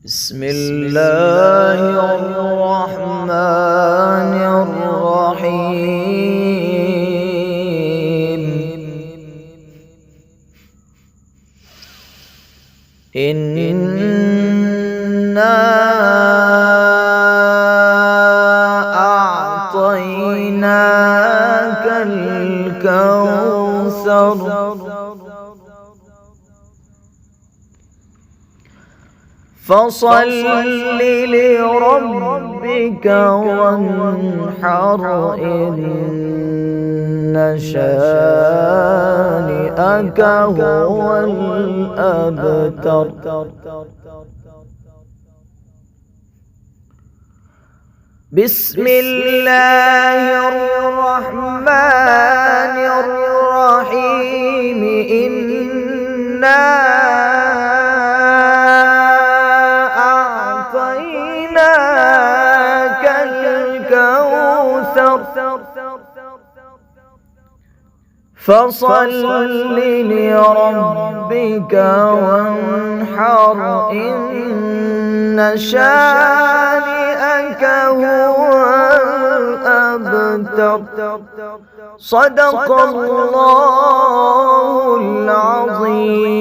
بسم الله الرحمن الرحيم. إنا أعطيناك الكوثر فصل لربك وانحر إن شانئك هو الأبتر. بسم الله الرحمن الرحيم. إنا أعطيناك الكوثر فصل لربك وانحر إن شانئك هو الأبتر. صدق الله العظيم.